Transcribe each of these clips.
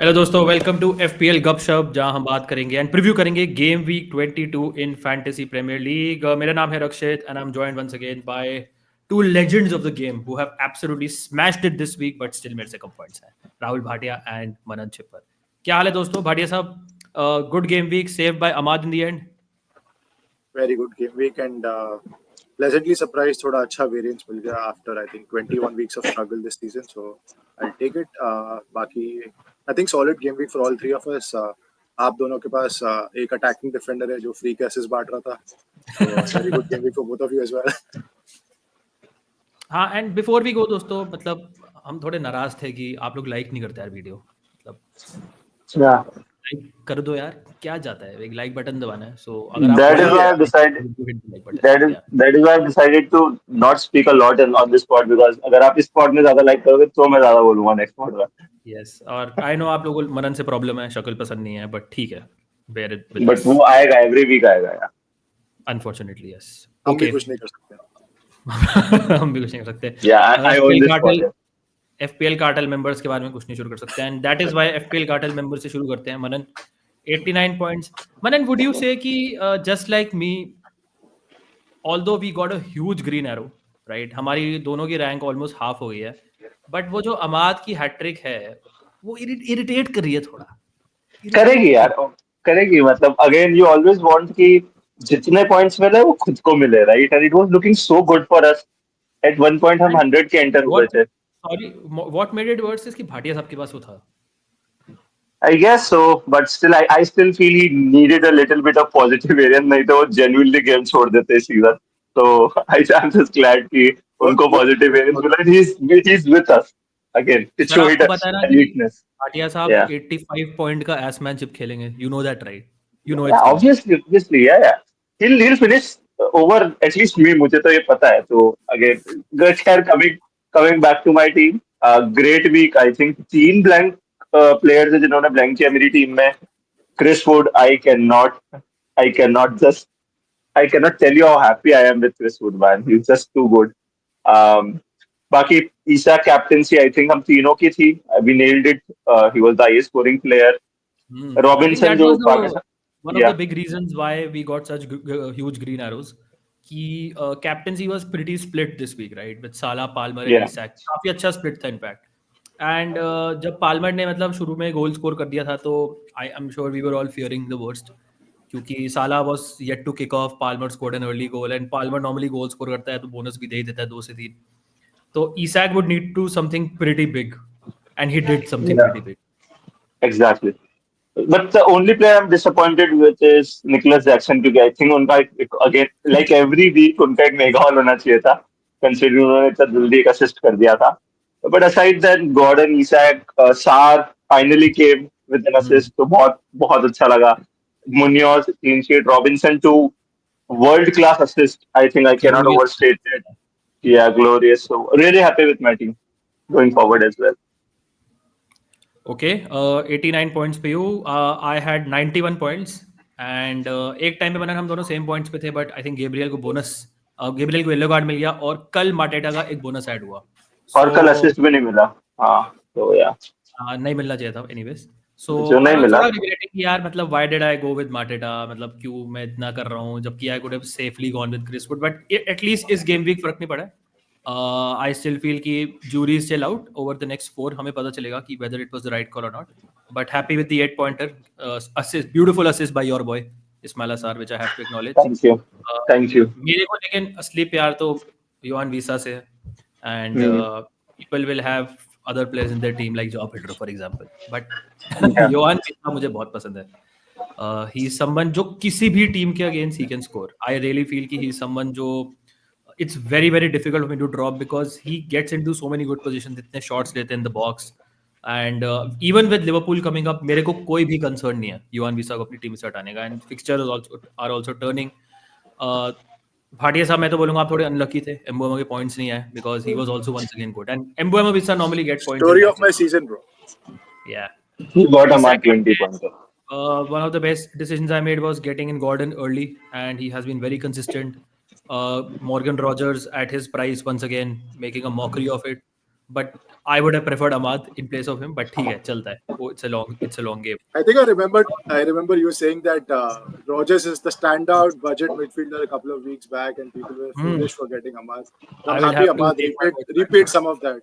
Hello दोस्तों, welcome to FPL गपशप, जहां हम बात करेंगे एंड प्रीव्यू करेंगे game week 22 in Fantasy Premier League. मेरा नाम है Rakshit and I am joined once again by two legends of the game who have absolutely smashed it this week, but still मेरे से कम पॉइंट्स हैं। राहुल भाटिया एंड मनन छिपर। क्या हाल है दोस्तों? Bhatia sahab, good game week saved by Amad in the end. Very good game week and pleasantly surprised. थोड़ा अच्छा variance मिल गया after I think 21 weeks of struggle this season. So I'll take it. बाकी I think solid game week for all three of us. आप दोनों के पास एक attacking defender है जो free के assist बांट रहा था. So very good game week for both of you as well. हाँ, एंड बिफोर वी गो दोस्तों, मतलब हम थोड़े नाराज थे कि आप लोग लाइक नहीं करते यार वीडियो। मतलब Yeah, लाइक कर दो यार, क्या जाता है, एक लाइक बटन दबाना है। सो अगर आप that is वही why है. I decided. hit the like button. That is Yeah. that is why I decided to not speak a lot on this pod because अगर आप इस pod में ज्यादा like करोगे तो मैं ज्यादा बोलूंगा next pod में. यस, और आई नो आप लोगों को मनन से प्रॉब्लम है, शक्ल पसंद नहीं है, बट ठीक है, बेयर इट विद But अस। वो आएगा every week आएगा यार. Unfortunately yes. हम भी ओके। कुछ नहीं कर सकते. हम भी कुछ नहीं कर सकते। Yeah, I own FPL this pod. Cartel FPL cartel members के बारे में कुछ नहीं शुरू कर सकते, and that is why FPL cartel member से शुरू करते हैं। मनन 89 पॉइंट्स। मनन, वुड यू से कि just like me, although we got a huge green arrow, right, हमारी दोनों की रैंक ऑलमोस्ट हाफ हो गई है, बट वो जो अमाद की हैट्रिक है वो इरिटेट कर रही है थोड़ा। करेगी इरिटेट कर यार. करेगी मतलब again you always want कि जितने points मिले वो खुद को मिले, right? And it was looking so good for us. At one point हम एंड 100 के enter हुए व्हाट थे. Sorry what made it worse is कि भाटिया साहब के पास वो था। I guess so, but still, I still feel he needed a little bit of positive variance. नहीं तो वो genuinely game छोड़ देते season. So I'm just glad कि वो उनको वो positive variance वो मिला. He's with us again to sir show it आपको as पता है ना a कि weakness. भाटिया साहब Yeah, 85 पॉइंट का एसमैनशिप खेलेंगे, you know that right, you know yeah, it's coming. obviously, yeah. He'll finish over at least me. मुझे तो ये पता है. So again, good care coming back to my team. Great week. I think 3 blank players है जिन्होंने blank किया मेरी team में. Chris Wood, I cannot just, I cannot tell you how happy I am with Chris Wood, man. He's just too good. Um, बाकी ईसा captaincy, I think हम तीनों की थी. We nailed it. He was the highest scoring player. I think Robinson that जो was the Pakistan, one of the yeah, big reasons why we got such huge green arrows. कि captaincy was pretty split this week, right? With Salah, Palmer and yeah, Isak. काफी अच्छा split था in fact. And जब Palmer ने मतलब शुरू में goal score कर दिया था तो I am sure we were all fearing the worst, क्योंकि Salah was yet to kick off, Palmer scored an early goal, and Palmer normally goal score करता है तो बोनस भी दे ही देता है 2 से 3। तो Isak would need to something pretty big, and he did something yeah, pretty big. exactly. But the only player I'm disappointed with is Nicholas Jackson क्योंकि I think उनका again like every week उनका एक mega hall होना चाहिए था considering उन्होंने इतना जल्दी एक assist कर दिया था. But aside that, Gordon, Isak, Sarr finally came with an assist तो बहुत बहुत अच्छा लगा. Munoz clean sheet, Robinson too, world class assist. I think I cannot glorious. overstate it. Yeah, glorious. So really happy with my team going forward as well. Okay, 89 points पे you, I had 91 points, and एक time पे बना हम दोनों same points पे थे, but I think Gabriel को yellow card मिल गया और कल मार्टेटा का एक बोनस ऐड हुआ। और सो कल assist भी नहीं मिला. हाँ तो yeah, नहीं मिलना चाहिए था एनीवेज। सो जो आई नहीं वाज मिला. थोड़ा रिग्रेटिंग कि यार मतलब why did I go with Mateta, मतलब क्यों मैं इतना कर रहा हूँ जबकि I could have safely gone with Chris Wood, but at least इस गेम वीक फर्क नहीं पड़ा। आई स्टिल फील कि jury is still out over the next 4, हमें पता चलेगा कि whether it was the right call और not, but happy with the 8 pointer assist, beautiful assist by your boy Ismail Sarr, which I have to acknowledge. Thank you. Thank you. मेरे को लेकिन असली प्यार तो योहान वीसा से है, and Hmm. people will have other players in their team like Joao Pedro for example, but Yeah. Yoane Wissa मुझे बहुत पसंद है। ही इज समवन जो किसी भी टीम के against he can score. I really feel कि ही इज समवन जो it's very very difficult for me to drop because he gets into so many good positions, इतने शॉट्स लेते हैं in the box, and even with Liverpool coming up मेरे को कोई भी concern नहीं है योहान वीसा को अपनी टीम से हटाने का, and fixture are also turning. Bhatia साहब, मैं तो बोलूंगा आप थोड़े अनलकी थे, एम्बुएमा के पॉइंट्स नहीं आए because he was also once again good, and Mbeumo Wissa normally get points in Story of my matches. season, bro. या He got a Isak, mark 20 pointer. one of the best decisions I made was getting in Gordon early, and he has been very consistent. Morgan Rogers at his price once again making a mockery of it. but I would have preferred Ahmad in place of him. But ठीक है, चलता है. Oh, it's a long game. I think I remember you saying that Rogers is the standout budget midfielder a couple of weeks back, and people were foolish for getting Ahmad. So I I'm will happy have to Ahmad take my vote back. repeat some of that.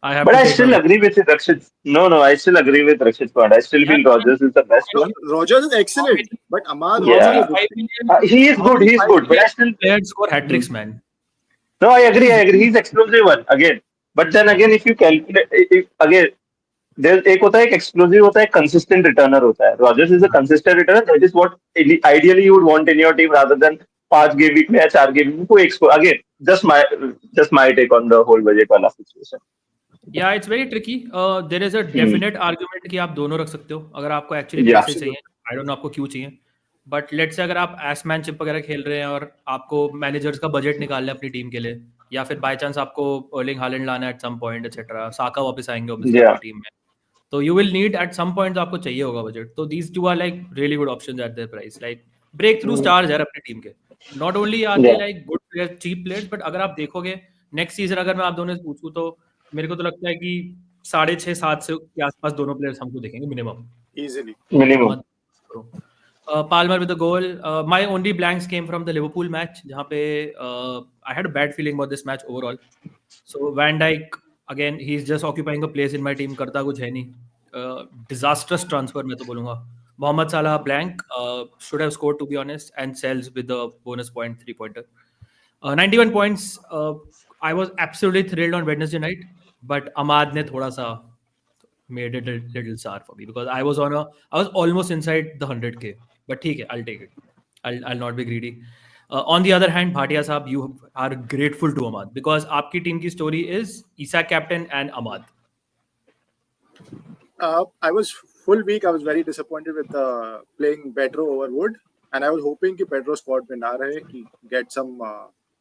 I have But to I take my still vote. agree with Rakshit. No, I still agree with Rakshit's point. I still feel Rogers is the best No, one. Rogers is excellent, but Ahmad Yeah. also How is a many good 5 thing. million? He is how good. many He is 5 good. But I million still players score hat tricks, man. no. I agree. He's explosive one again. But then again, if you calculate, again, there's एक होता है एक explosive होता है consistent returner होता है. Rogers is a consistent returner. That is what ideally you would want in your team rather than 5 game week में या 4 game week में कोई again just my take on the whole budget वाला situation. Yeah, it's very tricky. There is a definite argument कि आप दोनों रख सकते हो अगर आपको एक्चुअली Yeah. पैसे चाहिए. I don't know आपको क्यों चाहिए. बट लेट्स से अगर आप एसमैनशिप वगैरह खेल रहे हैं और आपको मैनेजर्स का बजट निकालना है अपनी टीम के लिए, या फिर बाय चांस आपको अर्लिंग हालैंड लाना है at some point etcetera, Saka वापस आएंगे ऑब्वियसली Yeah. आपकी टीम में, तो you will need at some point, आपको चाहिए होगा बजट. तो these two are like really good options at their price. Like break through stars यार अपनी टीम के. Not only are they Yeah. Like good players, cheap players, but अगर आप देखोगे नेक्स्ट सीजन अगर मैं आप दोनों से पूछूं तो मेरे को तो लगता है कि 6.5-7 से के आसपास दोनों प्लेयर्स हमको देखेंगे minimum. Easily. Minimum. Palmer with a goal. My only blanks came from the Liverpool match, जहाँ पे I had a bad feeling about this match overall. So Van Dijk again, he's just occupying a place in my team. करता कुछ है नहीं. Disastrous transfer मैं तो बोलूँगा. Mohamed Salah blank, should have scored to be honest, and sells with the bonus point 3-pointer. 91 points. I was absolutely thrilled on Wednesday night, but Ahmad ने थोड़ा सा made it a little sour for me because I was almost inside the 100k. But ठीक है, I'll take it. I'll not be greedy. On the other hand, Bhatia साहब, you are grateful to Ahmad because आपकी team की story is Isak captain and Ahmad. I was full week. I was very disappointed with playing Pedro over Wood, and I was hoping कि Pedro squad में ना रहे, कि get some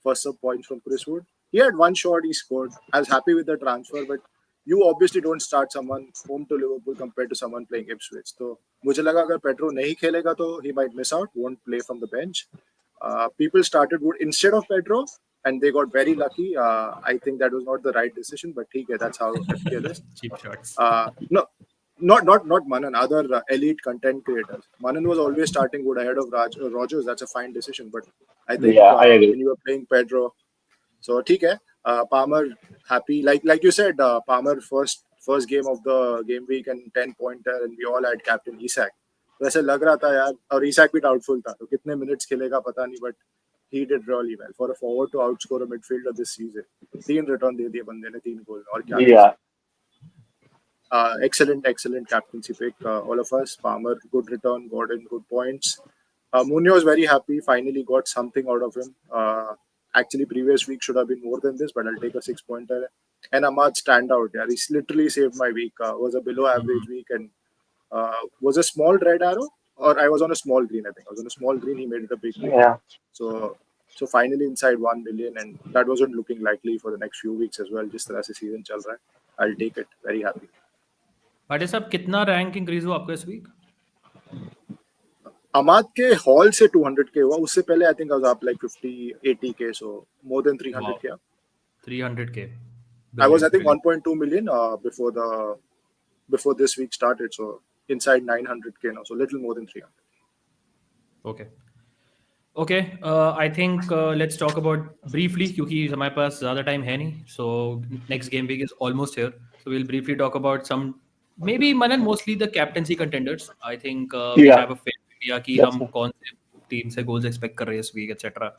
first sub points from Chris Wood. He had one shot, he scored. I was happy with the transfer, but you obviously don't start someone home to Liverpool compared to someone playing Ipswich. So मुझे लगा अगर Pedro नहीं खेलेगा तो he might miss out, won't play from the bench. People started Wood instead of Pedro, and they got very lucky. I think that was not the right decision, but ठीक है, that's how FPL is. Cheap shots. No, not Manan, other elite content creators. Manan was always starting Wood ahead of Rogers. That's a fine decision, but I think I agree. when you were playing Pedro, so ठीक है. Palmer happy, like you said, Palmer first game of the game week and 10-pointer, and we all had captain Isak. वैसे लग रहा था यार, और Isak भी doubtful था, तो कितने minutes खेलेगा पता नहीं, but he did really well for a forward to outscore a midfielder this season. 3 return दे दिए बंदे ने, 3 goal, और क्या. Yeah. Excellent captaincy pick, all of us. Palmer, good return, Gordon, good points. Munoz very happy, finally got something out of him. Actually, previous week should have been more than this, but I'll take a 6-pointer. And Ahmad standout, yeah, he's literally saved my week. Was a below average week, and was a small red arrow, or I was on a small green. I think I was on a small green. He made it a big week. Yeah. So finally inside 1 million, and that wasn't looking likely for the next few weeks as well. Just as the season चल रहा है, I'll take it. Very happy. Bhatia साहब, कितना rank increase हुआ आपका इस week? Ahmad के hall से 200k हुआ, उससे पहले I think I was up like 50-80k, so more than 300k. Wow. 300k. I was I think Brilliant. 1.2 million before this week started, so inside 900k now, so little more than 300. Okay, I think let's talk about briefly, क्योंकि हमारे पास ज़्यादा time है नहीं, so next game week is almost here, so we'll briefly talk about some, maybe Manan, mostly the captaincy contenders. I think we Yeah. have a fair idea कि That's हम कौन से team से goals expect कर रहे हैं इस week, etc.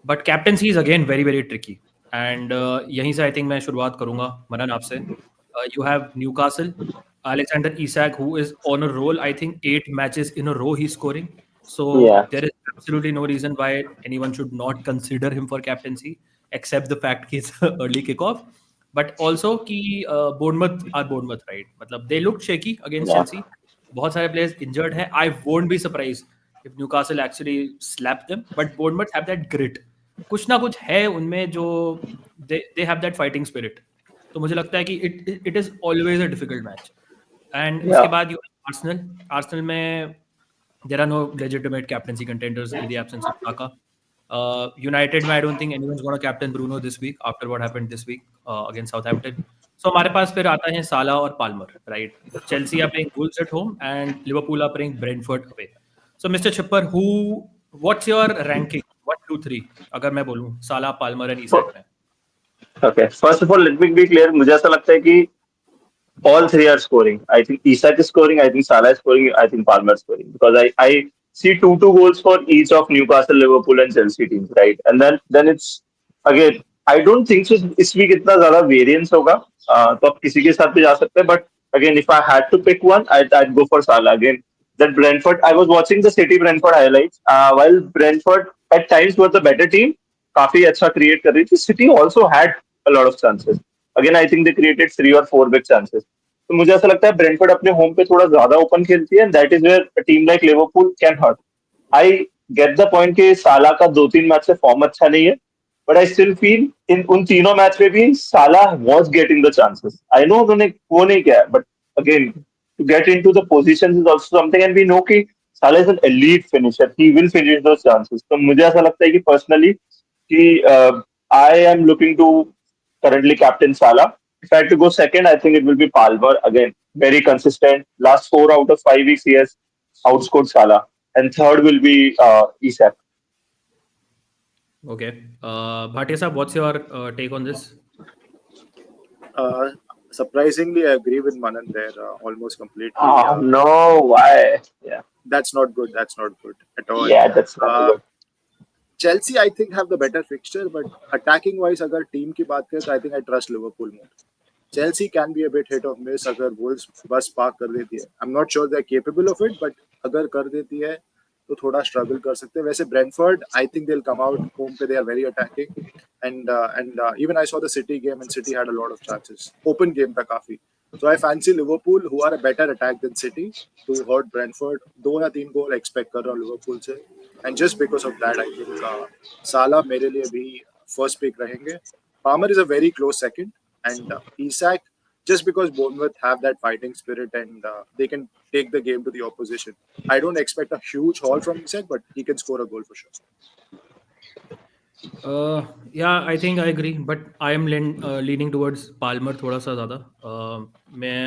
But captaincy is again very very tricky, and यहीं से I think मैं शुरुआत करूँगा मनन आपसे. You have Newcastle, Alexander Isak, who is on a roll. I think 8 matches in a row he's scoring. So Yeah. there is absolutely no reason why anyone should not consider him for captaincy, except the fact he's early kickoff. But also कि Bournemouth are Bournemouth, right? मतलब they looked shaky against Yeah. Chelsea. बहुत सारे players injured हैं. I won't be surprised if Newcastle actually slap them. But Bournemouth have that grit. कुछ ना कुछ है उनमें जो they have that fighting spirit. तो मुझे लगता है कि it is always a difficult match. And Yeah. उसके बाद you have Arsenal में there are no legitimate captaincy contenders in the absence of Saka. United, I don't think anyone's going to captain Bruno this week after what happened this week against Southampton. So हमारे पास फिर आता है साला और Palmer, right? Chelsea are playing Wolves at home and Liverpool are playing Brentford away. So Mr. Chipper, what's your ranking? 1, 2, 3. अगर मैं बोलूँ साला, पाल्मर and Isak में. Okay, first of all, let me be clear. मुझे ऐसा लगता है कि all three are scoring. I think Isak is scoring. I think Salah is scoring. I think Palmer is scoring because I see 2-2 goals for each of Newcastle, Liverpool, and Chelsea teams, right? And then it's again. I don't think so. इस week इतना ज़्यादा variance होगा. तो आप किसी के साथ भी जा सकते हैं. But again, if I had to pick one, I'd go for Salah again. That Brentford. I was watching the City Brentford highlights. While Brentford at times was the better team, काफी अच्छा create कर रही थी. City also had a lot of chances. Again, I think they created 3 or 4 big chances. तो मुझे ऐसा लगता है ब्रेंटफोर्ड अपने होम पे थोड़ा ज्यादा ओपन खेलती है and that is where team like Liverpool can hurt. I get the point कि साला का 2-3 मैच से फॉर्म अच्छा नहीं है, but I still feel in उन तीनों मैच में भी Salah was getting the chances. I know उन्होंने वो नहीं किया, but again to get into the positions is also something and we know कि Salah is an elite finisher, he will finish those chances. तो मुझे ऐसा लगता है कि पर्सनली कि I am looking to currently captain Salah. If I had to go second, I think it will be Palmer. Again, very consistent. Last 4 out of 5 weeks, he has outscored Salah. And third will be Isak. Okay. Bhatia Saab, what's your take on this? Surprisingly, I agree with Manan there almost completely. No, why? Yeah. That's not good. That's not good at all. Yeah, that's not good. Chelsea, I think, have the better fixture, but attacking wise, अगर team की बात करें, तो I think I trust Liverpool more. Chelsea can be a bit hit or miss अगर Wolves बस park कर देती है. I'm not sure they're capable of it, but अगर कर देती है तो थोड़ा struggle कर सकते हैं. वैसे Brentford, I think they'll come out home पे. They are very attacking, and even I saw the City game and City had a lot of chances. Open game था काफी. So I fancy Liverpool, who are a better attack than City, to hurt Brentford. 2 या 3 goal expect कर रहा हूँ Liverpool से. And just because of that, I think Salah मेरे लिए भी first pick रहेंगे. Palmer is a very close second, and Isak, just because Bournemouth have that fighting spirit and they can take the game to the opposition. I don't expect a huge haul from Isak, but he can score a goal for sure. Yeah, I think I agree, but I am leaning towards Palmer थोड़ा सा ज़्यादा. मैं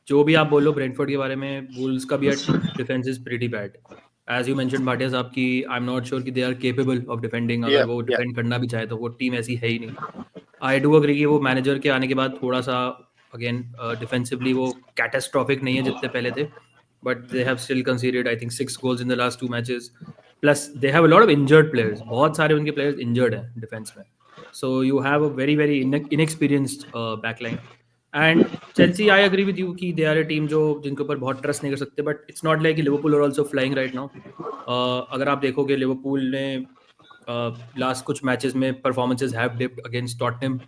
जो भी आप बोलो Brentford के बारे में, वुल्व्स का भी defence is pretty bad. As you mentioned Bhatia साहब की, आई एम नॉट श्योर कि they are capable of defending. अगर वो डिफेंड करना भी चाहे तो वो टीम ऐसी है ही नहीं. आई डू अग्री कि वो मैनेजर के आने के बाद थोड़ा सा अगेन डिफेंसिवली वो कैटास्ट्रॉफिक नहीं है जितने पहले थे, but they have still considered I think 6 goals in the last 2 matches. Plus they have a lot of injured players. बहुत सारे उनके प्लेयर्स इंजर्ड हैं डिफेंस में. So you have a very very inexperienced backline. And Chelsea, I agree with you कि they R A team जो जिनके ऊपर बहुत ट्रस्ट नहीं कर सकते, but it's not like Liverpool are also flying right now. अगर आप देखोगे लिवरपूल ने लास्ट कुछ मैचेस में performances have dipped against Tottenham.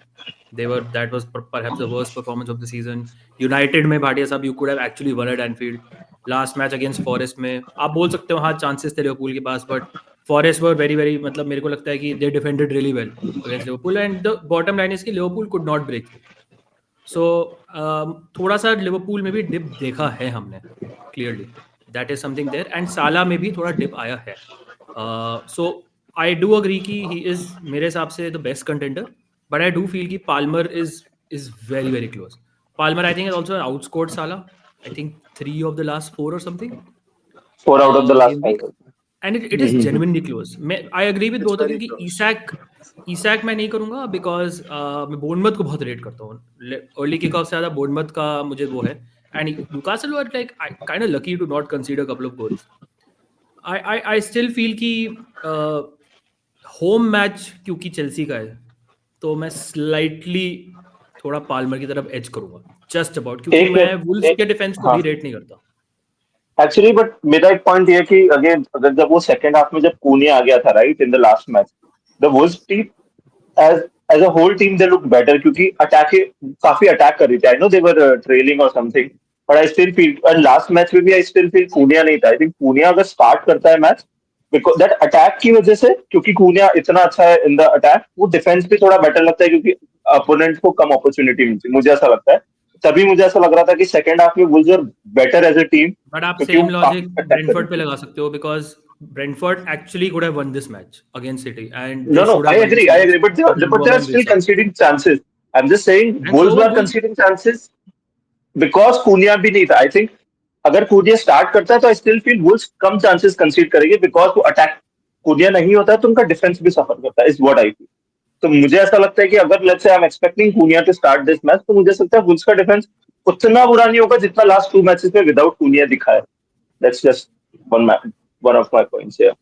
That was perhaps the worst performance of the season. United में भाटिया साहब, you could have actually won at Anfield. Last match against Forest में आप बोल सकते हो हाँ चांसेस थे लिवरपूल के पास, but Forest were very very, मतलब मेरे को लगता है कि they defended really well against Liverpool, and the bottom line is कि Liverpool could not break through. So थोड़ा सा लिवरपूल में भी डिप देखा है हमने clearly. That is something there. And Salah में भी थोड़ा डिप आया है. सो आई डू अग्री कि ही इज मेरे हिसाब से the best contender, but I do feel कि Palmer is very very close. Palmer I think is also outscored Salah. I think 3 of the last 4 or something. 4 out of the last 5. And it is genuinely close. I agree with both of you कि Isak मैं नहीं करूँगा because मैं Bournemouth को बहुत rate करता हूँ. Early kick off से ज़्यादा बोर्नमथ का मुझे वो है. And Newcastle were like kind of lucky to not concede a couple of goals. I still feel कि होम मैच क्योंकि चेल्सी का है तो मैं स्लाइटली थोड़ा पाल्मर की तरफ एज करूँगा. जस्ट अबाउट, क्योंकि मैं वुल्व्स के डिफेंस को भी रेट नहीं करता एक्चुअली. बट मेरा एक पॉइंट ये कि अगेन अगर जब वो सेकंड हाफ में जब कूनी आ गया था right in the last match, the Wolves team as a whole team they look better क्योंकि काफी अटैक कर रही थी. I know they were trailing और something, but I still feel last match में भी आई स्टिल फील कूनिया नहीं था. आई थिंक कूनिया अगर स्टार्ट करता है मैच बिकॉज दैट अटैक की वजह से, क्योंकि कूनिया इतना अच्छा है इन द अटैक, वो डिफेंस भी थोड़ा बेटर लगता है क्योंकि अपोनेंट को कम अपॉर्चुनिटी मिलती है. मुझे ऐसा लगता है. तभी मुझे ऐसा लग रहा था कि सेकंड हाफ में Wolves are better as a team. But आप सेम लॉजिक ब्रेंटफोर्ड पे लगा सकते हो because Brentford actually could have won this match against City, and I agree, but they are still conceding chances. I'm just saying And Wolves so were Wolves. conceding chances because Cunha भी नहीं था. I think अगर Cunha start करता है तो I still feel Wolves come chances concede करेंगे because वो attack Cunha नहीं होता है तो उनका defense भी suffer करता है. Is what I feel. तो मुझे ऐसा लगता है कि अगर let's say I'm expecting Cunha to start this match तो मुझे ऐसा लगता है Wolves का डिफेंस उतना बुरा नहीं होगा जितना लास्ट 2 मैचेस में विदाउट Cunha दिखा है. That's just one of my points here.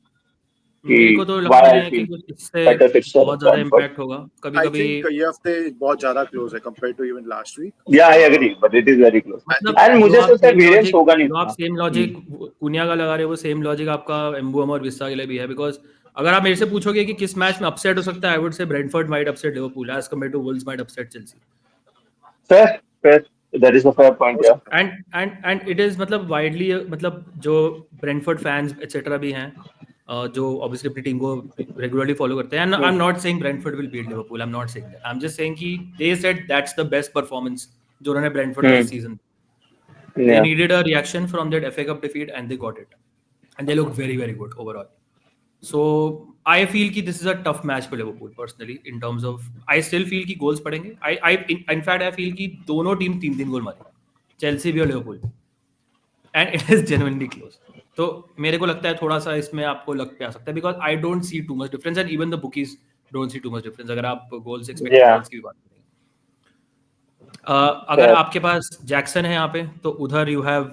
मेरे को कि तो why लगता नहीं I है कि feel कुछ इससे better fixture बहुत ज्यादा Brentford. इम्पैक्ट होगा. कभी I कभी think ये हफ्ते बहुत ज्यादा close है compared to even last week. Yeah, I agree, but it is very close. मतलब And मुझे ऐसा लगता है variance होगा नहीं जो आप इतना. सेम लॉजिक कुनिया का लगा रहे हो वो सेम लॉजिक आपका एम्बुएम और विस्ता के लिए भी है. बिकॉज अगर आप मेरे से पूछोगे कि किस मैच में अपसेट हो सकता है, I would say Brentford might upset Liverpool as compared to Wolves might upset Chelsea. Fair. That is a fair point, yeah. And it is मतलब वाइडली मतलब जो ब्रेंटफोर्ड फैंस एक्सेट्रा भी हैं जो ऑब्वियसली अपनी टीम को रेगुलरली फॉलो करते हैं. I am not saying Brentford will beat Liverpool, I am not saying that. I am just saying कि they said that's the best performance जो उन्होंने ब्रेंटफोर्ड का इस season. They Yeah. needed a reaction from that FA Cup defeat and they got it. And they looked very, very good overall. So I feel कि this is a tough match for Liverpool personally in terms of I still feel कि goals पड़ेंगे. In fact I feel कि दोनों team 3-3 गोल मारेंगे. Chelsea भी और Liverpool. And it is genuinely close. तो मेरे को लगता है थोड़ा सा इसमें आपको लग पे आ सकता है because I don't see too much difference and even the bookies don't see too much difference अगर आप goals expected Yeah. goals की भी बात करें. अगर आपके पास जैक्सन है यहाँ पे तो उधर you have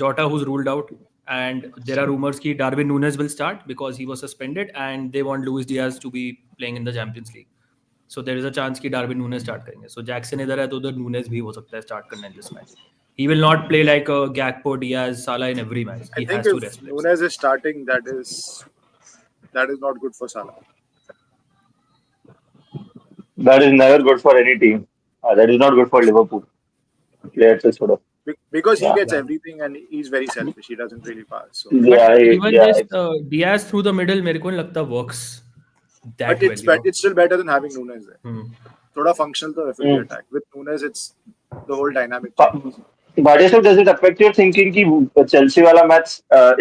Jota who's ruled out and there are rumours कि Darwin Nunez will start because he was suspended and they want Luis Diaz to be playing in the Champions League. So there is a chance कि Darwin Nunez start करेंगे. So Jackson इधर है तो उधर Nunez भी हो सकता है स्टार्ट करने this match. He will not play like Gakpo, Diaz, Salah in every match. I He think has to if rest players. Nunes is starting, that is not good for Salah. That is never good for any team. That is not good for Liverpool. Players are sort of. Because he Yeah. gets everything and he's very selfish. He doesn't really pass. So. Yeah, Even yeah. just Diaz through the middle मेरे को नहीं लगता works that But well. it's still better than having Nunes there. थोड़ा functional तो है फिर भी attack. With Nunes, it's the whole dynamic changes. Badiashov, does it affect your thinking कि Chelsea वाला मैच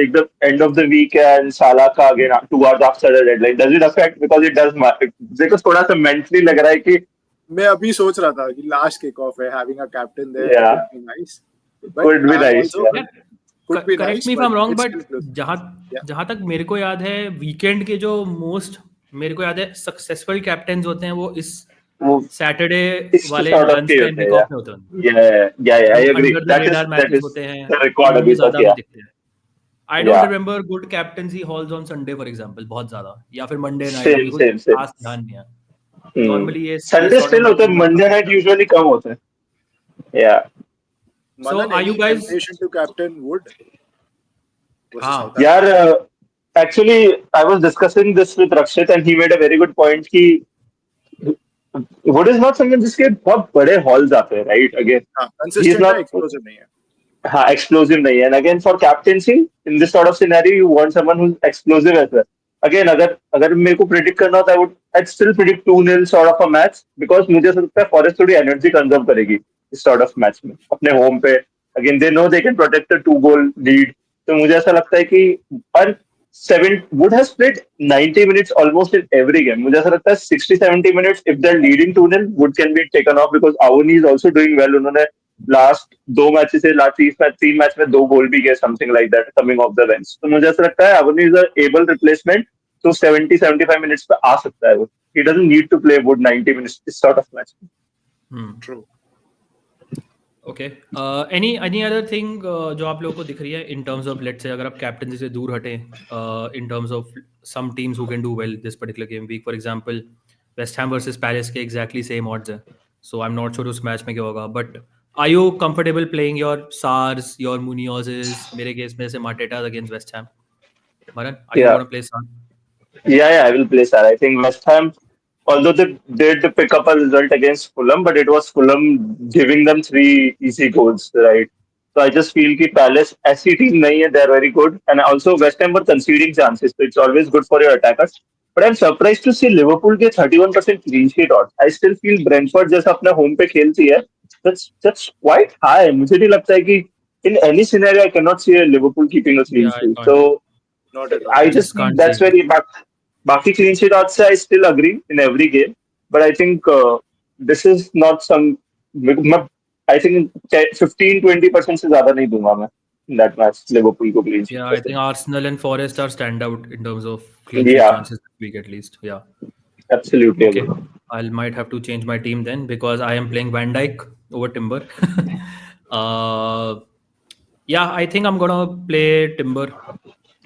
एकदम end of the week है and Salah का again 2 hours after the deadline? Does it affect? Because it does matter. देखो थोड़ा सा mentally लग रहा है कि मैं अभी सोच रहा था कि लास्ट किक ऑफ है, having a captain there Yeah. would be nice. But Could be nice, also yeah. could be Correct nice, me if but I'm wrong, it's but still close. जहाँ तक मेरे को याद है वीकेंड के जो most मेरे को याद है सक्सेसफुल कैप्टन होते हैं वो इस वो सैटरडे इस वाले sort of लंच के टाइम होते हैं, वीक ऑफ में होते हैं. yeah, I agree. Under the That radar is matches होते हैं the record उनमें अभी तक, ज्यादा भी yeah. दिखते हैं. I don't Yeah. Remember good captaincy halls on Sunday for example बहुत ज्यादा या फिर मंडे नाइट Same, मेरे को same. खास ध्यान नहीं है. नॉर्मली ये Sunday sort of still होते हैं, matches- Monday night usually कम होते हैं. Yeah. Manan, are you any guys- temptation to captain Wood? versus हाँ. Southampton? यार actually I was discussing this with Rakshit and he made a very good point कि Wood is not someone जिसके बहुत बड़े halls आते हैं, right? Again, हाँ, consistent not- है, explosive नहीं है. हाँ, explosive नहीं है. And again, for captaincy, in this sort of scenario, you want someone who's explosive as well. Again, अगर मेरे को predict करना होता है, I'd still predict 2-0 sort of a match because मुझे ऐसा लगता है Forest थोड़ी energy conserve करेगी इस sort of match में अपने home पे. Again, they know they can protect a 2-goal lead. तो मुझे ऐसा लगता है कि Wood has played 90 minutes almost in every game. मुझे ऐसा लगता है 60-70 minutes if they're leading 2-0, Wood can be taken off because Awoni is also doing well. उन्होंने लास्ट 2 मैचेस से लास्ट 3 मैच में 2 गोल भी किए something like that coming of the bench. तो मुझे ऐसा लगता है Awoni is a able replacement तो 70-75 मिनट्स पे आ सकता है वो. He doesn't need to play Wood 90 minutes this sort of match. True. Okay any other thing जो आप लोगों को दिख रही है इन टर्म्स ऑफ लेट्स से अगर आप कैप्टनसी से दूर हटें in terms of some teams who can do well this particular game week. For example West Ham versus Palace के एग्जैक्टली सेम ऑड्स है. So I am not sure उस match में क्या होगा. But are you comfortable playing your Sarrs your Munozes मेरे केस में से मार्टेटा अगेंस्ट वेस्ट हैम? मरन are you gonna play Sarr? Yeah, I will play Salah. I think West Ham, although they did pick up a result against Fulham, but it was Fulham giving them 3 easy goals, right? So I just feel that Palace, ऐसी team नहीं है, they're very good. And also West Ham were conceding chances, so it's always good for your attackers. But I'm surprised to see Liverpool get 31% clean sheet odds. I still feel Brentford जैसा अपने home पे खेलती है, that's quite high. मुझे नहीं लगता है कि in any scenario I cannot see a Liverpool keeping a clean Yeah, I sheet. can't. So Not at all. I just just can't that's see. very बाकी clean sheet odds से I still agree in every game, but I think this is not some. I think 15-20% से ज्यादा नहीं दूंगा मैं in that match Liverpool को clean sheet Yeah, I करते. think Arsenal and Forest are standout in terms of clean sheet Yeah, chances this week at least. Yeah. absolutely. Okay. agree. I might have to change my team then because I am playing Van Dijk over Timber. uh, yeah, I think I'm gonna play Timber.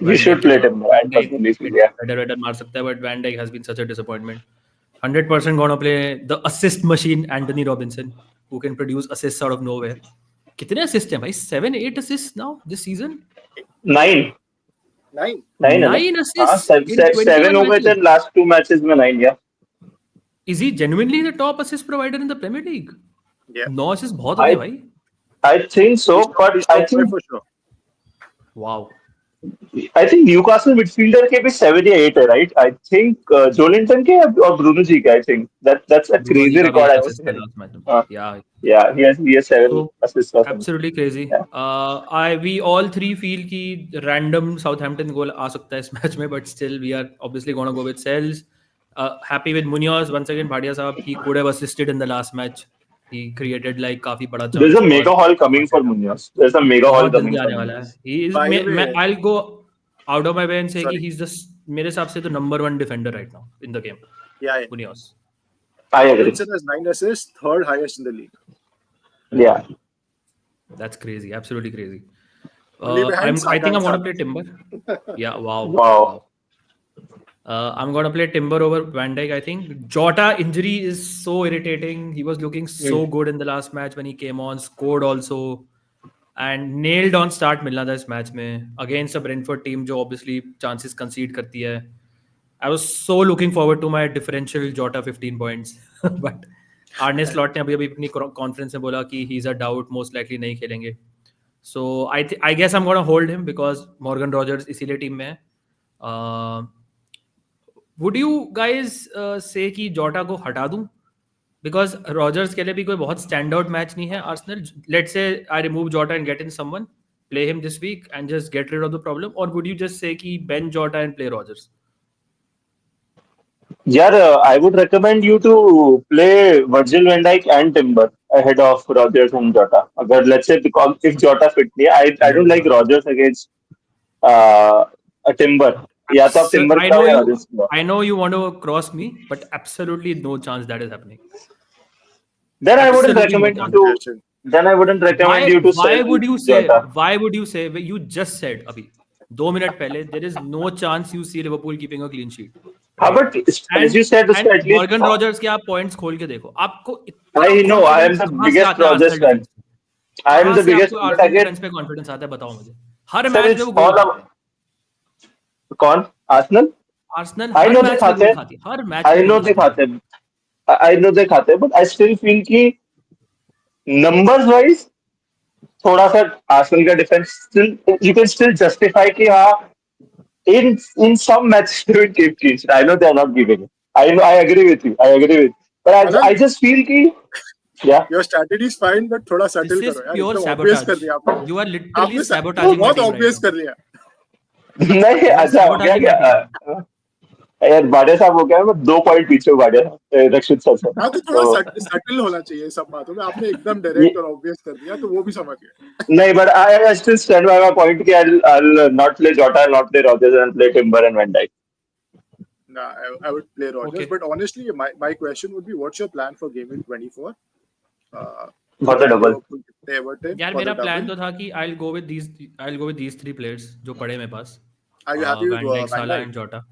You should play Timber. I Van Dijk personally feel, yeah. better मार सकता है, but Van Dijk has been such a disappointment. 100% gonna play the assist machine Anthony Robinson, who can produce assists out of nowhere. कितने assists हैं भाई? 7-8 assists now this season. 9 9. 9 है ना? 9 assists हाँ, in 7 21 हो गए थे matches. last 2 matches में 9 या. Is he genuinely the top assist provider in the Premier League? Yeah. 9 assists बहुत हो गए भाई. I think so, but He's I top five think for sure. Wow. Newcastle midfielder के भी 7 या 8 है, right? I think Joelinton के और Bruno जी के, I think that's a Bruno crazy जी का भी record. I एक was assist है saying. last match में. हाँ. Yeah. Yeah, he has 7 So, assists or something. Absolutely crazy. Yeah. We all three feel कि random Southampton goal आ सकता है इस match में, but still we are obviously gonna go with Sells. Happy with Munoz once again. Bhadia साहब, he could have assisted in the last match. He created like काफी बड़ा chance. There's a mega haul coming for Munoz. There's a mega haul बहुत coming जल्दी for आने वाला Munoz. है. He is. By the way- I'll go out of my way and say Sorry. कि he's the मेरे हिसाब से the number 1 defender right now in the game. Yeah. Munoz. I agree. Robinson has 9 assists, third highest in the league. Yeah. That's crazy. Absolutely crazy. Only behind I think I'm Saka gonna and play Timber. Yeah. Wow. Wow. I'm gonna play Timber over Van Dijk. I think Jota injury is so irritating. He was looking so good in the last match when he came on, scored also, and nailed on start मिलना था इस match में against a Brentford team जो obviously chances concede करती है. I was so looking forward to my differential Jota 15 points, but Arne Slot ने अभी अपनी conference में बोला कि he's a doubt, most likely नहीं खेलेंगे. So I guess I'm gonna hold him because Morgan Rogers इसीलिए टीम में है. Would you guys say कि जोटा को हटा दूं? Because Rogers के लिए भी कोई बहुत स्टैंड आउट मैच नहीं है Arsenal. Let's say I remove Jota and get in someone, play him this week and just get rid of the problem, or would you just say कि bench Jota and play Rogers? Yeah, I would recommend you to play Virgil van Dijk and Timber ahead of Rogers and Jota. Agar, let's say because if Jota fit नहीं, I don't like Rogers against a Timber. या तो आप Timber I का know या you. Rogers का. I know you want to cross me, but absolutely no chance that is happening. Then I wouldn't Absolutely recommend no you to. Then I wouldn't recommend you to Why sell would you say? Jota. Why would you say? You just said अभी 2 minute पहले there is no chance you see Liverpool keeping a clean sheet. हाँ, but as you said, and at least Morgan Rogers के आप points खोल के देखो. आपको I know I am the biggest Rogers fan. I am the biggest. But again, defense पे confidence आता है बताओ मुझे. हर sir, मैच में it's वो गोल all खाते हैं. कौन? Arsenal? Arsenal I her know match they में खाते गोल हैं. खाती है. हर मैच I में know गोल they खाती है. खाते हैं. I know they खाते हैं, but I still feel कि numbers wise थोड़ा सा Arsenal का defense still you can still justify कि हाँ in some matches they will keep clean sheet. I know they are not giving it. I know I agree with you. But I just feel कि yeah. Your strategy is fine, but थोड़ा subtle This is करो यार. pure एकदम obvious कर sabotage. दिया आपने. You are literally आपने sabotaging my बहुत team right obvious now. कर लिया. नहीं अच्छा हो गया क्या यार बाड़े साहब हो गया मैं 2 पॉइंट पीछे हूँ बाड़े रक्षित सर से हाँ तो थोड़ा subtle होना चाहिए सब बातों में. आपने एकदम direct और obvious कर दिया तो वो भी समझ गए. नहीं but I still stand by my point कि I'll not play Jota, not play Rogers and play Timber and Van Dijk. No, I would play Rogers. Okay. But honestly, my question would be, what's your plan for Game Week 24? For the double. Everton, यार for मेरा the plan double. तो था कि I'll go with these 3 players जो पड़े मेरे पास. Are you happy with Van Dijk, Van Salah Dijk? and Jota.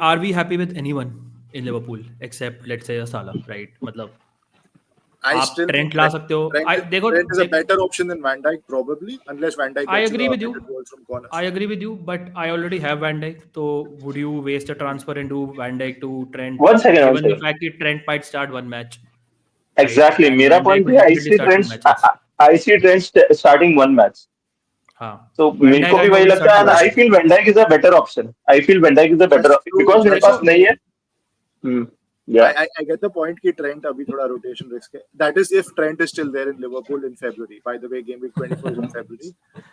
Are we happy with anyone in Liverpool except let's say a Salah, right? मतलब I आप still Trent think ला सकते हो. देखो Trent is a better option than Van Dijk probably, unless Van Dijk I gets agree with you. better goals from corners. I agree with you, but I already have Van Dijk. So would you waste a transfer and do Van Dijk to Trent? One second. Given the fact that Trent might start one match. Exactly. And मेरा Van point Dijk भी will I definitely see start two Trent matches. I see Trent starting one match. हाँ. So Van मेरे Dijk को भी I वही know will लगता है start and two I feel Van Dijk is a better option. I feel Van Dijk is a better That's true, because मेरे that's pass true. नहीं है. Yeah. I get the point कि Trent अभी थोड़ा rotation risk है. That is if Trent is still there in Liverpool in February. By the way, game week 24 is in February.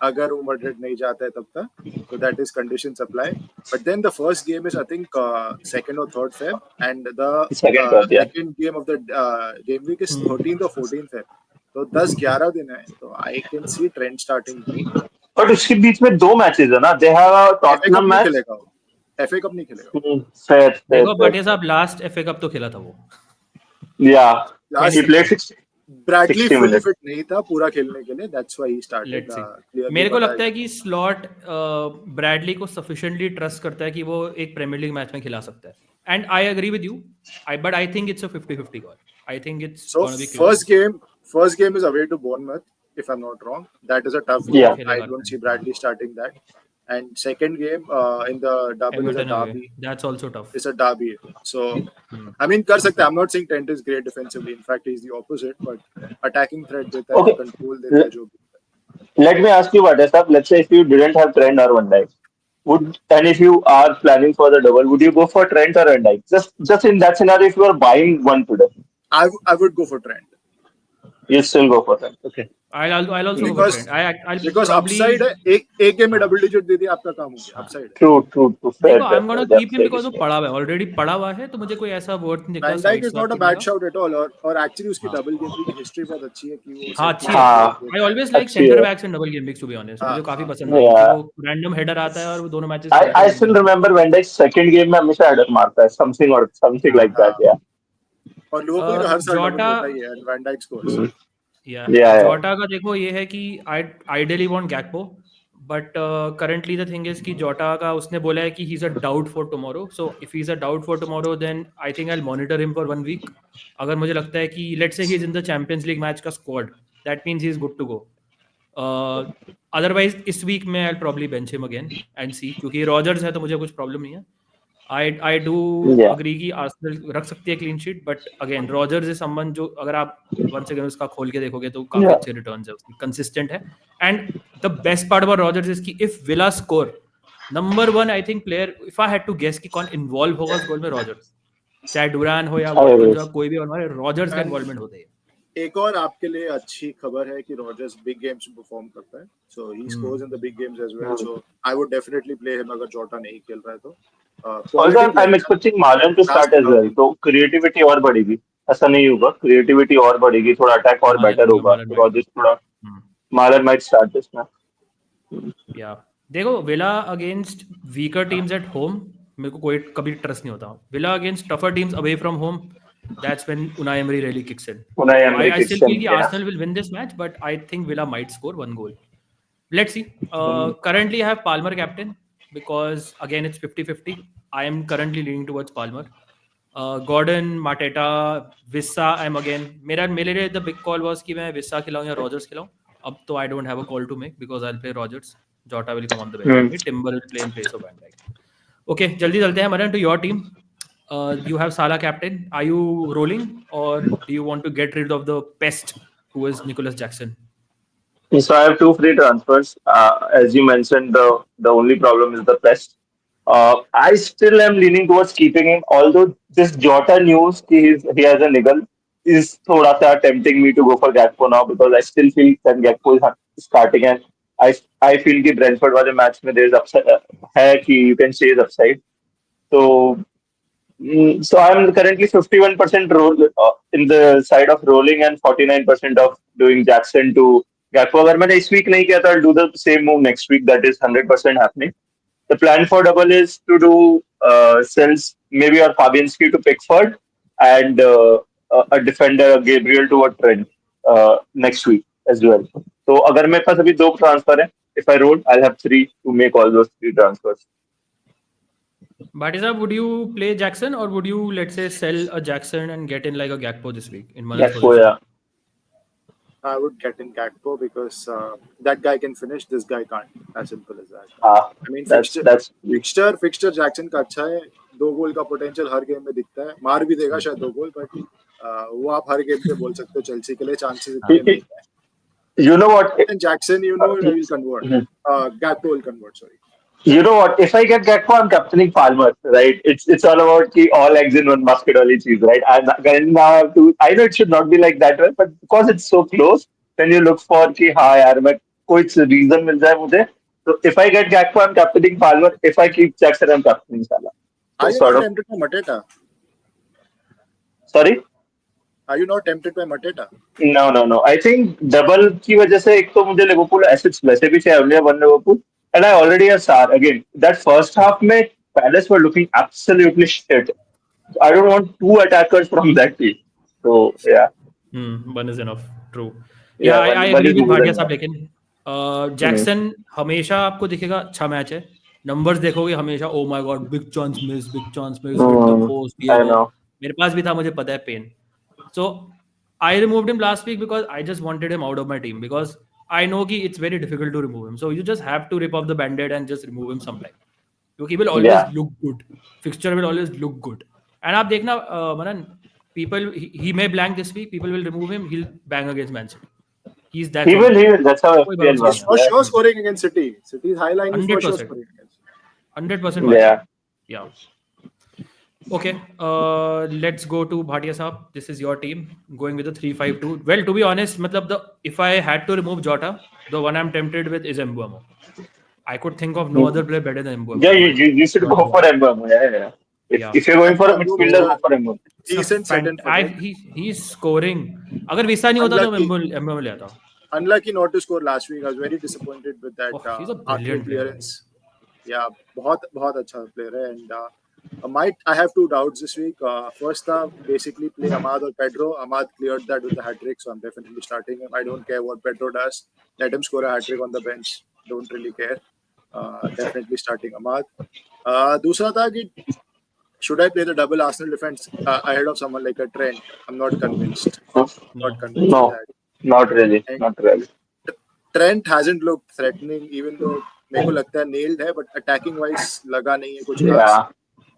अगर वो Madrid नहीं जाता है तब तक, so that is conditions apply. But then the first game is I think 2nd or 3rd Feb, and the Second thought, yeah. second game of the game week is 13th or 14th Feb. तो 10-11 दिन है, तो I can see Trent starting. But उसके बीच में 2 matches है ना. They have a FA Cup Tottenham नहीं match. खेलेगा वो. FA Cup नहीं खेलेगा. Fair. देखो बट ये साहब लास्ट एफए कप तो खेला था वो. Yeah. Last He played 60. Bradley 60 fully minutes. fit नहीं था पूरा खेलने के लिए. That's why he started. Let's see. clearly मेरे को पता लगता है कि स्लॉट ब्रैडली को सफिशिएंटली ट्रस्ट करता है कि वो एक प्रीमियर लीग मैच में खिला सकता है. And I agree with you. But I think it's a 50-50 call. I think it's So gonna be close. first game is away to Bournemouth, if I'm not wrong. That is a tough Yeah. game. I don't see Bradley starting that. And second game in the double is a Everton away. derby. That's also tough. It's a derby. So I mean, कर सकते हैं. I'm not saying Trent is great defensively. In fact, he's the opposite. But attacking threat देता है, Okay. control देता है जो. Let me ask you what, Asaf. Let's say if you didn't have Trent or Van Dijk, and if you are planning for the double, would you go for Trent or Van Dijk? Just in that scenario, if you are buying one today, I would go for Trent. you still go for Trent. Okay. I'll also go for Because Trent. I'll because probably upside है. एक game में double digit दे दिया आपका काम हो गया. Upside है. True. Fair. देखो, I'm gonna fair. keep him because वो पड़ा हुआ है. Already पड़ा हुआ है, तो मुझे कोई ऐसा वर्थ नहीं दिखता. Van Dijk side is not a swap bad करने shout at all. और actually उसकी double game की history बहुत अच्छी है कि वो. हाँ, अच्छी है. हाँ. I always like अच्छी center है. backs and double game weeks to be honest. हाँ. मुझे काफी पसंद है. Yeah. वो random header आता है और वो दोनों matches. I still remember Van Dijk's second game में हमेशा header मारता है. Something like that. Yeah. और लिवरपूल का हर साल double Jota- होता ही है. Van Dijk scores. Yeah. Jota का देखो ये है कि I ideally want Gakpo, but currently the thing is कि Jota का उसने बोला है कि he's a doubt for tomorrow. So if he's a doubt for tomorrow, then I think I'll monitor him for 1 week. अगर मुझे लगता है कि let's say he's in the Champions League match का squad, that means he's good to go. Otherwise इस week में I'll probably bench him again and see, क्योंकि Rodgers है तो मुझे कुछ problem नहीं है. I do Yeah. agree कि आर्सेनल रख सकती है clean sheet, but again Rogers is someone जो अगर आप वंस अगेन उसका खोल के देखोगे तो काफी Yeah. अच्छे रिटर्न्स है उसकी, कंसिस्टेंट है. And the best part about Rogers is कि if Villa score number 1 I think player, if I had to guess कि कौन इन्वॉल्व होगा उस गोल में, रॉजर्स. चाहे डुरान हो या वॉटकिंस हो, कोई भी हमारे रॉजर्स का इन्वॉल्वमेंट होता है. एक और आपके लिए अच्छी खबर है कि रॉजर्स बिग गेम्स में परफॉर्म करता है. So he scores in the big games as well. So I would definitely play him अगर Jota नहीं खेल रहा है तो. Also, I'm expecting Marlon to start as well. तो creativity और बढ़ेगी. ऐसा नहीं होगा. Creativity और बढ़ेगी. थोड़ा attack और better होगा. Rodgers थोड़ा. Marlon might start this match. या देखो villa against weaker teams at home मेरे को कोई कभी ट्रस्ट नहीं होता. Villa against tougher teams away from home, that's when Unai Emery really kicks in. Unai Emery I kicks still feel in, कि yeah. Arsenal will win this match, but I think Villa might score 1 goal. Let's see. Currently I have Palmer captain because again it's 50-50. I am currently leaning towards Palmer. Gordon, Mateta, Vissa, I'm again मेरे लिए the big call was कि मैं Vissa खिलाऊं या Rodgers खिलाऊं. अब तो I don't have a call to make because I'll play Rodgers. Jota will come on the bench. Timber will play in place of Van Dijk. Okay, जल्दी चलते हैं Maran to your team. You have Salah captain. Are you rolling or do you want to get rid of the pest who is Nicholas Jackson? So I have 2 free transfers. As you mentioned, the only problem is the pest. I still am leaning towards keeping him. Although this Jota news he has a niggle is thoda sa tempting me to go for Gakpo now because I still feel that Gakpo is starting and I feel कि Brentford वाले match में there is upside है कि you can chase upside. So I'm currently 51% roll in the side of rolling and 49% of doing Jackson to Gakpo. अगर मैंने इस week नहीं किया तो I'll do the same move next week. That is 100% happening. The plan for double is to do sells maybe or Fabianski to Pickford and a defender Gabriel to a Trent next week as well. So अगर मेरे पास अभी 2 transfer है, if I roll, I'll have 3 to make all those 3 transfers. Batisa, would you play Jackson or would you, let's say, sell a Jackson and get in like a Gakpo this week in Manan's Gakpo, position? yeah. I would get in Gakpo because that guy can finish, this guy can't. As simple as that. I mean, fixture Jackson का अच्छा है. 2 गोल का potential हर game में दिखता है. मार भी देगा शायद 2 गोल, but वो आप हर गेम पे बोल सकते हो चेल्सी के लिए chances इतने नहीं है. You know what? And Jackson, he will convert. Gakpo will convert. Sorry. You know what? If I get Gakpo, I'm captaining Palmer, right? It's all about ki all eggs in one basket only cheese, right? And currently now I have to. I know it should not be like that, right? But because it's so close, then you look for कि हाँ यार मैं कोई reason मिल जाए मुझे. So if I get Gakpo, I'm captaining Palmer. If I keep Jackson, I'm captaining Salah. So Are you sort not of. tempted by Mateta? Sorry. Are you not tempted by Mateta? No. I think double की वजह से एक तो मुझे Liverpool assets वैसे भी चाहिए only one Liverpool, and I already have Sar again. That first half में Palace were looking absolutely shit. I don't want two attackers from that team. So yeah, One is enough. True. yeah, I one agree is with more Bhatia than साहब, enough. लेकिन Jackson हमेशा आपको दिखेगा अच्छा match है, numbers देखोगे हमेशा oh my God big chance miss hit the post, ये I वो. know. मेरे पास भी था, मुझे पता है pen. So I removed him last week because I just wanted him out of my team, because I know कि it's very difficult to remove him. So you just have to rip off the band-aid and just remove him sometime. Because he will always Yeah, look good. Fixture will always look good. And आप देखना Manan, people he may blank this week. People will remove him. He'll bang against Man City. He's that he sort will. of He player. will. That's how कोई FPL भरोसा He's नहीं works. है. for Yeah. sure scoring against City. City's high line is for sure 100%. scoring against. 100% भाई. Yeah. Yeah. Okay, let's go to Bhatia Saab. This is your team going with the 3-5-2. Well, to be honest, matlab if I had to remove Jota, the one I'm tempted with is Mbuemo. I could think of no other player better than Mbuemo Yeah, in you, my you, team. you should Not go even. for Mbeumo. Yeah. Yeah, If you're going for a Mbeumo is midfielder, a go for Mbeumo. it's a decent sit-in for them. he's scoring. अगर वैसा नहीं होता तो Unlucky. Mbuemo ले आता. Unlucky not to score last week. I was very disappointed with that Oh, he's a आखिरी brilliant player. clearance. Yeah, बहुत अच्छा player है, and I have two doubts this week. First, basically play Ahmad or Pedro. Ahmad cleared that with a hat trick, so I'm definitely starting him. I don't care what Pedro does. Let him score a hat trick on the bench. Don't really care. Definitely starting Ahmad. दूसरा था कि should I play the double Arsenal defense ahead of someone like a Trent? I'm not convinced. Not convinced with No, that. not really. And Not really. Trent hasn't looked threatening, even though मेरे को लगता है nailed है, but attacking wise लगा नहीं है कुछ खास.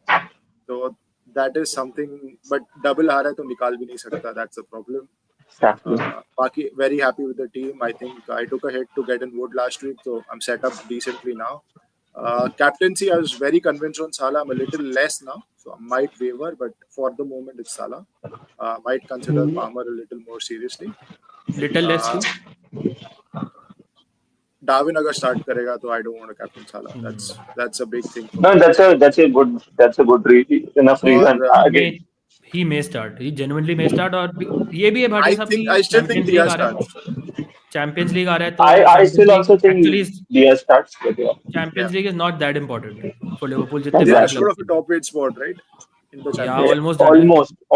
Yeah. So that is something. But double आ रहा है तो निकाल भी नहीं सकता. That's the problem. Exactly. बाकी very happy with the team. I think I took a hit to get in wood last week, so I'm set up decently now. Captaincy, I was very convinced on Salah. I'm a little less now, so I might waver, but for the moment it's Salah. Might consider Palmer a little more seriously. Little less Uh, too. Darwin अगर start करेगा तो I don't want to captain Salah. That's a big thing for No, me. that's a good enough reason. और Again, He may start. He genuinely may start. और ये भी है भाटिया साहब I की still think champions league Diaz आ रहा है. starts. Champions league आ रहा है तो I champions still league also actually think Diaz starts. But yeah. Champions league is not that important for Liverpool जितने They भी are बड़े Exactly. sure clubs of a हैं. top 8 spot, right? In the या Champions League. Almost done है.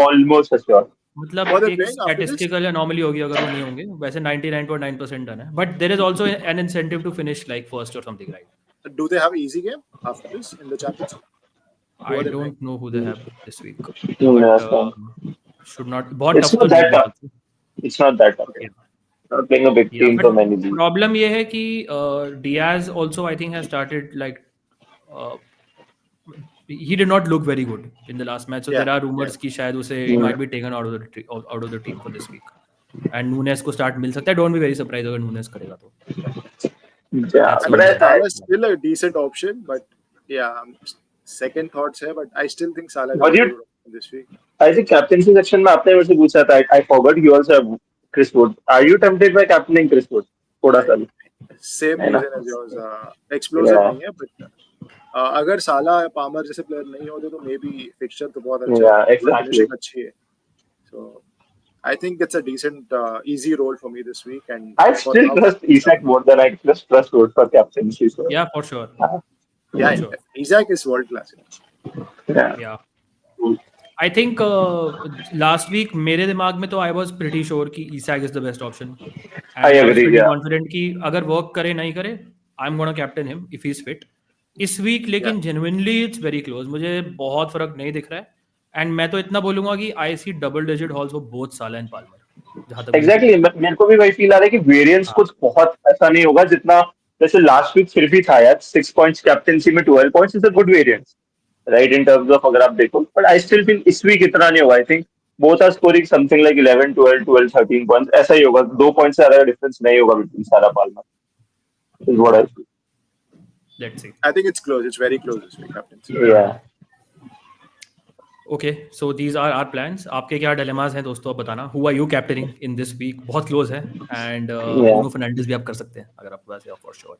Almost for sure. मतलब Who are they एक playing after this? Statistical anomaly होगी अगर वो नहीं होंगे. वैसे 99.9% डन है, but there is also an incentive to finish like first और something, right? Do they have easy game after this in the Champions League? Who I are they playing? don't know who they have this week, Yeah, but so should not बहुत it's tough not तो that नहीं है tough. also. It's not that tough. Yeah. Not playing a big Yeah, team but for many reasons. problem ये है कि Diaz also I think has started like uh, he did not look very good in the last match. So Yeah, there are rumors कि शायद उसे he might be taken out of the team for this week. And Nunes को start मिल सकता है. Don't be very surprised अगर Nunes करेगा तो. Yeah, That's I but mean, all. Salah is still a decent option, but yeah, second thoughts है, but I still think Salah is a But very you, good option this week. I think captaincy section में आपने मेरे से पूछा था. I forgot you also have Chris Wood. Are you tempted by captaining Chris Wood? थोड़ा सा भी. Same है ना? reason as yours. Explosive Yeah. नहीं है, but अगर साला या पामर जैसे प्लेयर नहीं होते तो मे बी फिक्चर तो बहुत अच्छा Yeah, है, exactly. फिनिशिंग अच्छी है. So I think it's a decent, easy role for me this week. And I for still now, trust Isak more than I trust Wood for captaincy. So, Yeah, for sure. yeah, For sure. Isaac is world class. yeah. Yeah. I think last week मेरे दिमाग में तो I was pretty sure कि Isak is the best option. And I was agree, pretty yeah. confident कि अगर work करे नहीं करे I'm gonna captain him if he's fit. इस week लेकिन genuinely it's very close. मुझे बहुत फर्क नहीं दिख रहा है. And मैं तो इतना बोलूंगा कि I see double digit hauls for both Salah and Palmer. जहाँ तक मुझे Exactly. मेरे को भी वही फील आ रहा है कि वेरिएंस हाँ. कुछ बहुत ऐसा नहीं होगा जितना जैसे लास्ट वीक फिर भी था यार 6 पॉइंट्स कैप्टेंसी में 12 points is a good variance right in terms of अगर आप देखो but I still feel this week इतना नहीं होगा आई थिंक both are scoring something like 11 12 12 13 points ऐसा ही होगा 2 पॉइंट्स से ज्यादा डिफरेंस नहीं होगा बिटवीन सारा Palmer is what I feel Let's see. I think it's close. It's very close this week, captains. Yeah. Okay, so these are our plans. आपके क्या dilemmas हैं दोस्तों, आप बताना. Who are you captaining in this week? बहुत close है. And Bruno Fernandes भी आप कर सकते हैं अगर आपको वैसे for sure.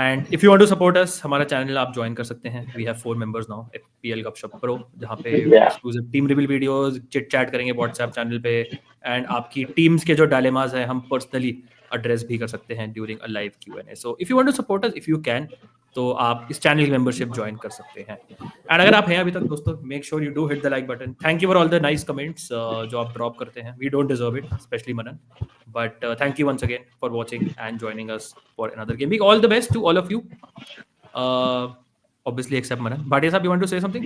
And if you want to support us, हमारा चैनल आप ज्वाइन कर सकते हैं. We have 4 members now. FPL गपशप प्रो, जहाँ पे exclusive team reveal videos, chit chat करेंगे WhatsApp चैनल पे, and आपकी टीम्स के जो dilemmas हैं हम पर्सनली एड्रेस भी कर सकते हैं during a live Q&A. So if you want to support us, if you can, तो आप इस चैनल की मेंबरशिप ज्वाइन कर सकते हैं. एंड अगर आप हैं अभी तक दोस्तों, make sure you do hit the like button. Thank you for all the nice comments जो आप ड्रॉप करते हैं. We don't deserve it, especially Manan, but thank you once again for watching and joining us for another game week. All the best to all of you, obviously except Manan. Bhatia sahab, you want to say something?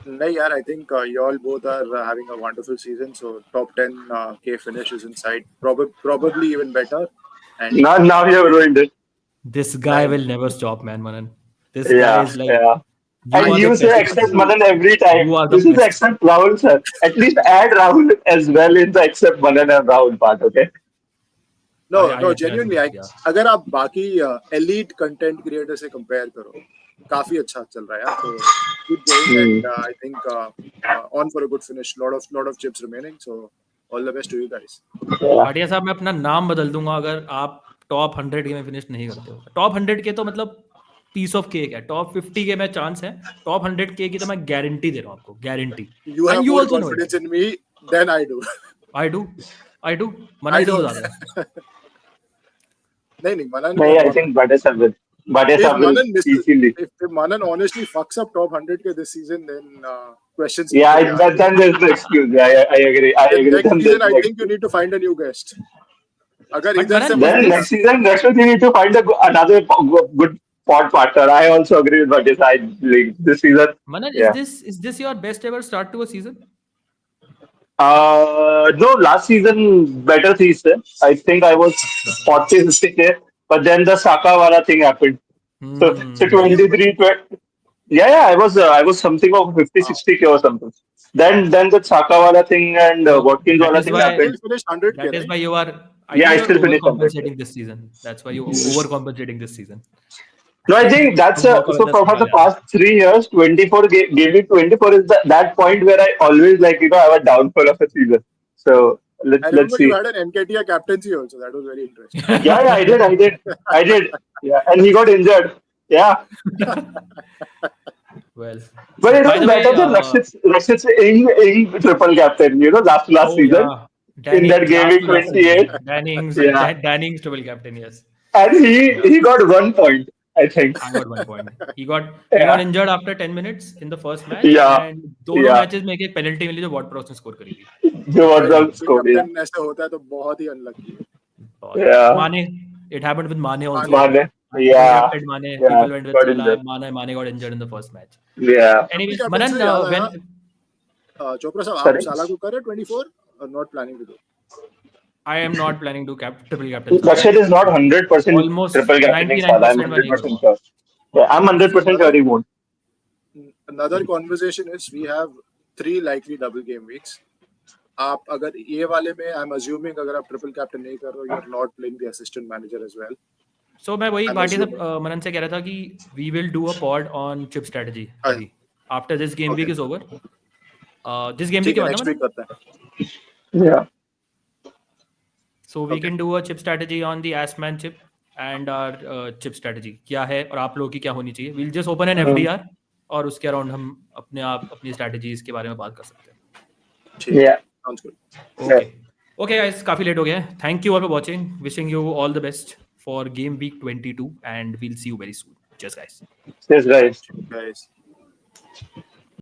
No, yeah, I think you all both are having a wonderful season. So top 10K finish is in sight. Probably even better. And Now you have ruined it. This guy will never stop, man, Manan. This guy is like... Yeah. And you say except Manan every time. This is except Rahul, sir. At least add Rahul as well in the except Manan and Rahul part, okay? No, genuinely. अगर आप बाकी elite content creator से compare करो, काफी अच्छा चल रहा है यार. So keep going, and I think on for a good finish. Lot of chips remaining. So all the best to you guys. Bhatia साहब, मैं अपना नाम बदल दूंगा अगर आप टॉप 100 के में फिनिश नहीं करते हो. टॉप 100 के तो मतलब पीस ऑफ केक है. टॉप 50 के में चांस है. टॉप 100 के की तो मैं गारंटी दे रहा हूँ आपको, guarantee. You have more confidence in me than I do. I do. Manan से ज्यादा. नहीं, Manan. I think Bhatia sir will. If Manan honestly fucks up top 100K this season, then questions. Yeah, then there's the excuse. Yeah, I agree. Next season, I think you need to find a new guest. Then next season, you need to find another good pod partner. I also agree with Bhatia sir. This season. Manan, is this your best ever start to a season? No, last season better things. I think I was 40-50K, but then the Saka wala thing happened. So 23, 20. Yeah, I was something of 50-60K or something. Then the Saka wala thing and Watkins wala thing happened. That is why you are. I still finished overcompensating this season. That's why you overcompensating this season. No, I think that's so for the past 3 years, 24 game week 24 is that point where I always have a downfall of a season. So let's see. You had an NKT captaincy also. That was very interesting. Yeah, I did. Yeah, and he got injured. Yeah. Well, but it was better than Rashid's Ing triple captain. Last season. In that game week 28. Danning's triple captain, yes. And he got 1 point. I think. I got 1 point. He got injured after 10 minutes in the first match. And दोनों matches में एक penalty मिली जो Ward-Prowse ने score करी थी. जो Ward-Prowse score किया. ऐसा होता है तो बहुत ही unlucky है. Yeah. Mane, it happened with Mane also. Mane. Yeah. Mane. People went with Salah. Mane got injured in the first match. Yeah. Anyways, Manan, when Chopra साहब, आप साला को करे 24 or not planning to do? I am not planning to triple captain. Rashid is not 100% almost triple captain. I'm 100% sure. Yeah, I'm 100% sure he won't. Another conversation is we have 3 likely double game weeks. आप अगर ये वाले में I'm assuming अगर आप triple captain नहीं कर रहे हो, you're not playing the assistant manager as well. So मैं वही भाटी से मनन से कह रहा था कि we will do a pod on chip strategy after this game week is over. This game week next week करता है. Yeah. So we can do a chip strategy on the Assman chip and our chip strategy क्या है और आप लोगों की क्या होनी चाहिए. We'll just open an FDR और उसके अराउंड हम अपनी strategies के बारे में बात कर सकते हैं. Yeah. Sounds good. Okay guys, काफी लेट हो गया है. Thank you all for watching. Wishing you all the best for game week 22 and we'll see you very soon. Cheers guys. Cheers guys.